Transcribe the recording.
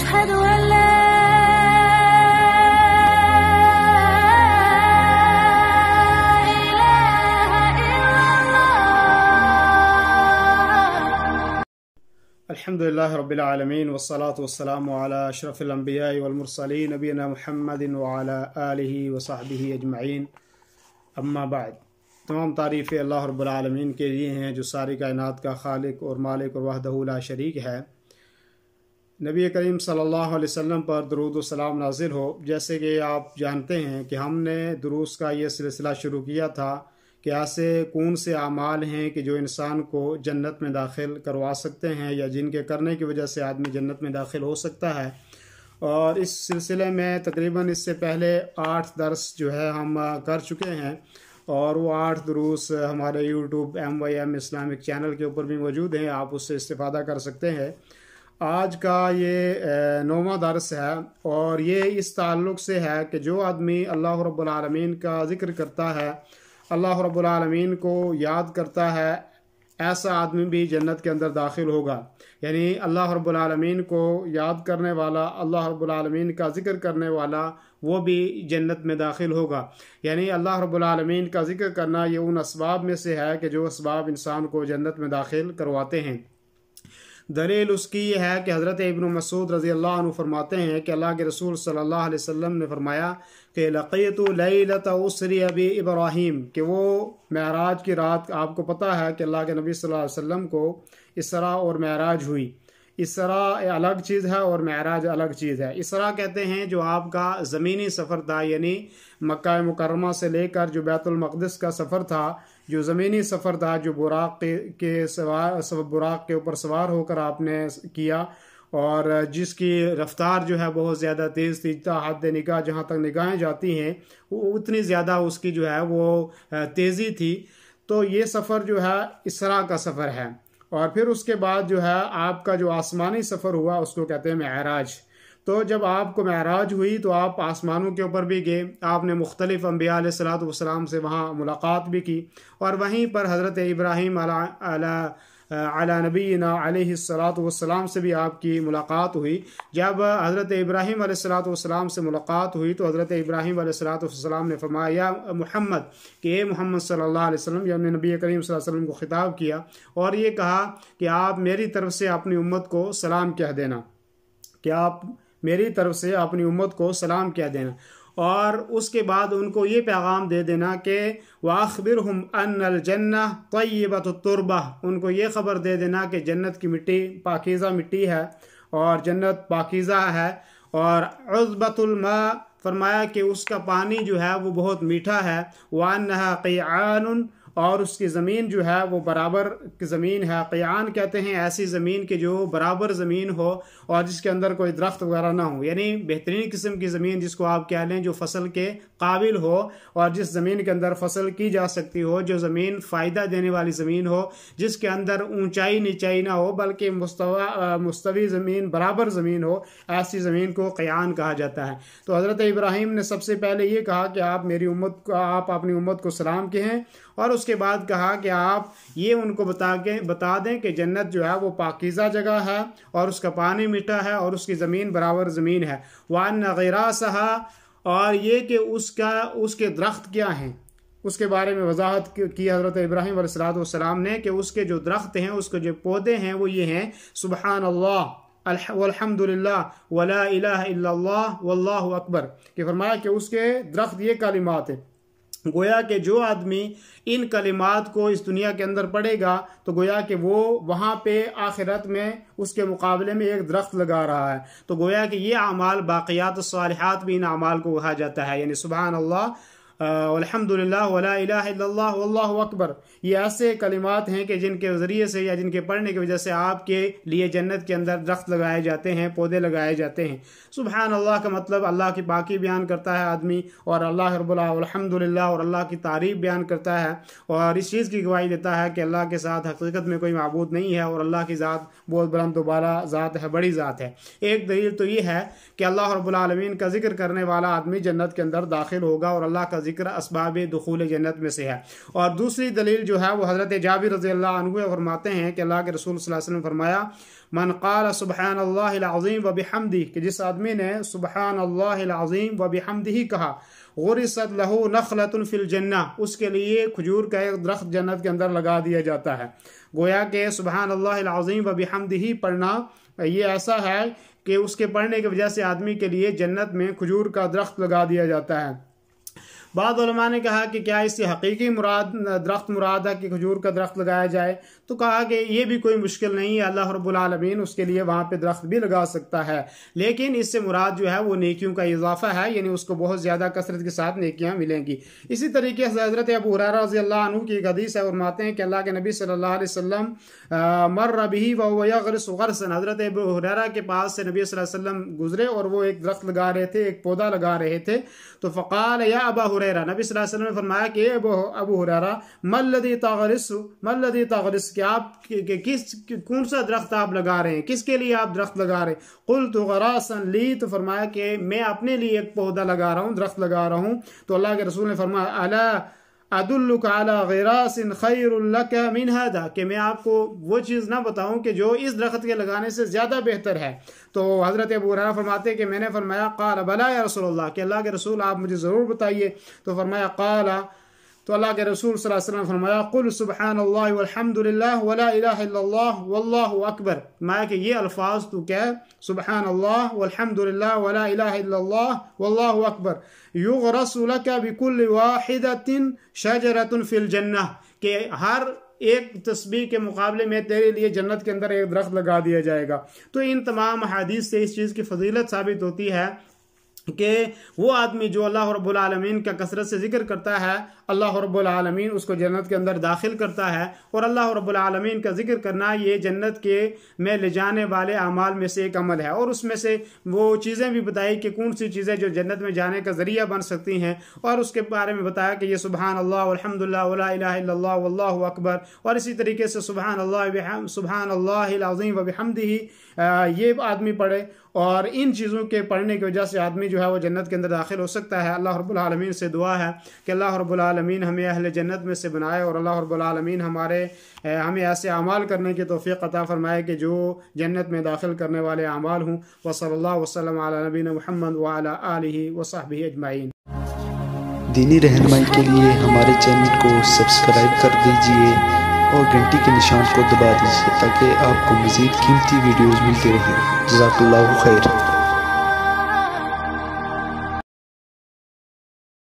أشهد أن لا إله إلا الله. الحمدللہ رب العالمین والصلاة والسلام علی اشرف الانبیاء والمرسلین نبینا محمد وعلی آلہ وصحبہ اجمعین، اما بعد۔ تمام تعریفیں اللہ رب العالمین کے لیے ہیں جو ساری کائنات کا خالق اور مالک اور وحدہ لا شریک ہے۔ نبی کریم صلی اللہ علیہ وسلم پر درود و سلام نازل ہو۔ جیسے کہ آپ جانتے ہیں کہ ہم نے دروس کا یہ سلسلہ شروع کیا تھا کہ ایسے کون سے اعمال ہیں کہ جو انسان کو جنت میں داخل کروا سکتے ہیں یا جن کے کرنے کی وجہ سے آدمی جنت میں داخل ہو سکتا ہے، اور اس سلسلے میں تقریباً اس سے پہلے 8 درس جو ہے ہم کر چکے ہیں، اور وہ 8 دروس ہمارے یوٹیوب MYM اسلامک چینل کے اوپر بھی موجود ہیں، آپ اس سے استفادہ کر سکتے ہیں۔ آج کا یہ 9واں درس ہے، اور یہ اس تعلق سے ہے کہ جو آدمی اللہ رب العالمین کا ذکر کرتا ہے، اللہ رب العالمین کو یاد کرتا ہے، ایسا آدمی بھی جنت کے اندر داخل ہوگا۔ یعنی اللہ رب العالمین کو یاد کرنے والا، اللہ رب العالمین کا ذکر کرنے والا، وہ بھی جنت میں داخل ہوگا۔ یعنی اللہ رب العالمین کا ذکر کرنا یہ ان اسباب میں سے ہے کہ جو اسباب انسان کو جنت میں داخل کرواتے ہیں۔ دلیل اس کی یہ ہے کہ حضرت ابن مسعود رضی اللہ عنہ فرماتے ہیں کہ اللہ کے رسول صلی اللہ علیہ وسلم نے فرمایا کہ لقیت لیلۃ اسری بی ابراہیم، کہ وہ معراج کی رات، آپ کو پتہ ہے کہ اللہ کے نبی صلی اللہ علیہ وسلم کو اسراء اور معراج ہوئی۔ اسراء الگ چیز ہے اور معراج الگ چیز ہے۔ اسراء کہتے ہیں جو آپ کا زمینی سفر تھا، یعنی مکہ مکرمہ سے لے کر جو بیت المقدس کا سفر تھا، جو زمینی سفر تھا، جو براق کے اوپر سوار ہو کر آپ نے کیا، اور جس کی رفتار جو ہے بہت زیادہ تیز تھی، تا حد نگاہ، جہاں تک نگاہیں جاتی ہیں وہ اتنی زیادہ اس کی جو ہے وہ تیزی تھی۔ تو یہ سفر جو ہے اسراء کا سفر ہے۔ اور پھر اس کے بعد جو ہے آپ کا جو آسمانی سفر ہوا اس کو کہتے ہیں معراج۔ تو جب آپ کو معراج ہوئی تو آپ آسمانوں کے اوپر بھی گئے، آپ نے مختلف انبیاء علیہ الصلوۃ والسلام سے وہاں ملاقات بھی کی، اور وہیں پر حضرت ابراہیم علی نبینا علیہ الصلوۃ والسلام سے بھی آپ کی ملاقات ہوئی۔ جب حضرت ابراہیم علیہ الصلوۃ والسلام سے ملاقات ہوئی تو حضرت ابراہیم علیہ الصلوۃ والسلام نے فرمایا یا محمد، کہ اے محمد صلی اللہ علیہ وسلم، یعنی نبی کریم صلی اللہ علیہ وسلم کو خطاب کیا اور یہ کہا کہ آپ میری طرف سے اپنی امت کو سلام کہہ دینا، کہ آپ میری طرف سے اپنی امت کو سلام کہہ دینا، اور اس کے بعد ان کو یہ پیغام دے دینا کہ وَأَخْبِرْهُمْ أَنَّ الْجَنَّةَ طَيِّبَةُ التُّرْبَةِ، ان کو یہ خبر دے دینا کہ جنت کی مٹی پاکیزہ مٹی ہے، اور جنت پاکیزہ ہے، اور عُذْبَةُ الْمَاءِ، فرمایا کہ اس کا پانی جو ہے وہ بہت میٹھا ہے، وَأَنَّهَا قِيعَانٌ، اور اس کی زمین جو ہے وہ برابر زمین ہے۔ قیعان کہتے ہیں ایسی زمین کہ جو برابر زمین ہو اور جس کے اندر کوئی درخت وغیرہ نہ ہو، یعنی بہترین قسم کی زمین جس کو آپ کہہ لیں جو فصل کے قابل ہو، اور جس زمین کے اندر فصل کی جا سکتی ہو، جو زمین فائدہ دینے والی زمین ہو، جس کے اندر اونچائی نیچائی نہ ہو بلکہ مستوی زمین، برابر زمین ہو، ایسی زمین کو قیعان کہا جاتا ہے۔ تو حضرت ابراہیم نے سب سے پہلے یہ کہا کہ آپ اپنی امت کو سلام کہیں، اور اس کے بعد کہا کہ آپ یہ ان کو بتا دیں کہ جنت جو ہے وہ پاکیزہ جگہ ہے، اور اس کا پانی میٹھا ہے، اور اس کی زمین برابر زمین ہے۔ وَأَنَّ غِرَاسَهَا، اور یہ کہ اس کے درخت کیا ہیں، اس کے بارے میں وضاحت کی حضرت ابراہیم علیہ السلام نے کہ اس کے جو درخت ہیں، اس کے جو پودے ہیں وہ یہ ہیں: سبحان اللہ والحمد للہ ولا الہ الا اللہ واللہ اکبر، کہ فرمایا کہ اس کے درخت یہ کلمات ہیں۔ گویا کہ جو آدمی ان کلمات کو اس دنیا کے اندر پڑھے گا تو گویا کہ وہ وہاں پہ آخرت میں اس کے مقابلے میں ایک درخت لگا رہا ہے۔ تو گویا کہ یہ اعمال، باقیات الصالحات بھی ان اعمال کو کہا جاتا ہے، یعنی سبحان اللہ الحمدللہ ولا الہ الا اللہ واللہ اکبر، یہ ایسے کلمات ہیں کہ جن کے ذریعے سے یا جن کے پڑھنے کی وجہ سے آپ کے لیے جنت کے اندر درخت لگائے جاتے ہیں، پودے لگائے جاتے ہیں۔ سبحان اللہ کا مطلب اللہ کی پاکی بیان کرتا ہے آدمی، اور اللہ رب الحمدللہ اور اللہ کی تعریف بیان کرتا ہے، اور اس چیز کی گواہی دیتا ہے کہ اللہ کے ساتھ حقیقت میں کوئی معبود نہیں ہے، اور اللہ کی ذات بہت بلند و بالا ذات ہے، بڑی ذات ہے۔ ایک دلیل تو یہ ہے کہ اللہ رب العالمین کا ذکر کرنے والا آدمی جنت کے اندر داخل ہوگا، اور اللہ کا ذکر اسباب دخول جنت میں سے ہے۔ اور دوسری دلیل جو ہے وہ حضرت جابر رضی اللہ عنہ فرماتے ہیں کہ اللہ کے رسول صلی اللہ علیہ وسلم فرمایا من قال سبحان اللہ العظیم و بحمدہ، کہ جس آدمی نے سبحان اللہ العظیم و بحمدہ کہا، غرست لہ نخلۃ فی الجنہ، اس کے لیے کھجور کا ایک درخت جنت کے اندر لگا دیا جاتا ہے۔ گویا کہ سبحان اللہ العظیم و بحمدہ پڑھنا یہ ایسا ہے کہ اس کے پڑھنے کی وجہ سے آدمی کے لیے جنت میں کھجور کا درخت لگا دیا جاتا ہے۔ بعض علماء نے کہا کہ کیا اس سے حقیقی درخت مراد ہے کہ کھجور کا درخت لگایا جائے، تو کہا کہ یہ بھی کوئی مشکل نہیں ہے، اللہ رب العالمین اس کے لیے وہاں پہ درخت بھی لگا سکتا ہے، لیکن اس سے مراد جو ہے وہ نیکیوں کا اضافہ ہے، یعنی اس کو بہت زیادہ کثرت کے ساتھ نیکیاں ملیں گی۔ اسی طریقے سے حضرت ابو ہریرہ رضی اللہ عنہ کی ایک حدیث ہے، فرماتے ہیں کہ اللہ کے نبی صلی اللہ علیہ وسلم مر بہ وہو یغرس غرسا، حضرت ابو ہریرہ کے پاس سے نبی صلی اللہ علیہ وسلم گزرے اور وہ ایک درخت لگا رہے تھے، ایک پودا لگا رہے تھے، تو فقال یا ابا ہریرہ، نبی صلی اللہ علیہ وسلم نے فرمایا کہ ابو ہریرہ ما الذی تغرس، کہ آپ کون سا درخت آپ لگا رہے ہیں، کس کے لیے آپ درخت لگا رہے ہیں؟ قلت غراسا لی، تو فرمایا کہ میں اپنے لیے ایک پودا لگا رہا ہوں، درخت لگا رہا ہوں۔ تو اللہ کے رسول نے فرمایا الا ادلک علی غراس خیر لک من ھذا، کہ میں آپ کو وہ چیز نہ بتاؤں کہ جو اس درخت کے لگانے سے زیادہ بہتر ہے؟ تو حضرت ابو ہریرہ فرماتے کہ میں نے فرمایا قال بلا یا رسول اللہ، کہ اللہ کے رسول آپ مجھے ضرور بتائیے۔ تو فرمایا قال، تو اللہ کے رسول صلی اللہ علیہ وسلم فرمایا قل سبحان اللہ والحمد للہ ولا الہ الا اللہ واللہ اکبر، فرمایا کہ یہ الفاظ تو کہہ، سبحان اللہ والحمد للہ ولا الہ الا اللہ واللہ اکبر، یغرس لک بکل واحدۃ شجرۃ فی الجنہ، کہ ہر ایک تسبیح کے مقابلے میں تیرے لیے جنت کے اندر ایک درخت لگا دیا جائے گا۔ تو ان تمام احادیث سے اس چیز کی فضیلت ثابت ہوتی ہے کہ وہ آدمی جو اللہ رب العالمین کا کثرت سے ذکر کرتا ہے، اللہ رب العالمین اس کو جنت کے اندر داخل کرتا ہے، اور اللہ رب العالمین کا ذکر کرنا یہ جنت کے میں لے جانے والے اعمال میں سے ایک عمل ہے، اور اس میں سے وہ چیزیں بھی بتائی کہ کون سی چیزیں جو جنت میں جانے کا ذریعہ بن سکتی ہیں، اور اس کے بارے میں بتایا کہ یہ سبحان اللہ والحمد للہ ولا الہ الا اللہ واللہ اکبر، اور اسی طریقے سے سبحان اللہ العظیم و بحمدہ یہ آدمی پڑھے، اور ان چیزوں کے پڑھنے کی وجہ سے آدمی جو ہے وہ جنت کے اندر داخل ہو سکتا ہے۔ اللہ رب العالمین سے دعا ہے کہ اللہ رب العالمین ہمیں اہل جنت میں سے بنائے، اور اللہ رب العالمین ہمیں ایسے اعمال کرنے کی توفیق عطا فرمائے کہ جو جنت میں داخل کرنے والے اعمال ہوں۔ وصلی اللہ وسلم علی نبینا محمد وعلی آلہ وصحبہ اجمعین۔ دینی رہنمائی کے لیے ہمارے چینل کو سبسکرائب کر دیجئے اور گھنٹی کے نشان کو دبا دیجئے تاکہ آپ کو مزید قیمتی ویڈیوز ملتے رہیں۔ جزاک اللہ خیر۔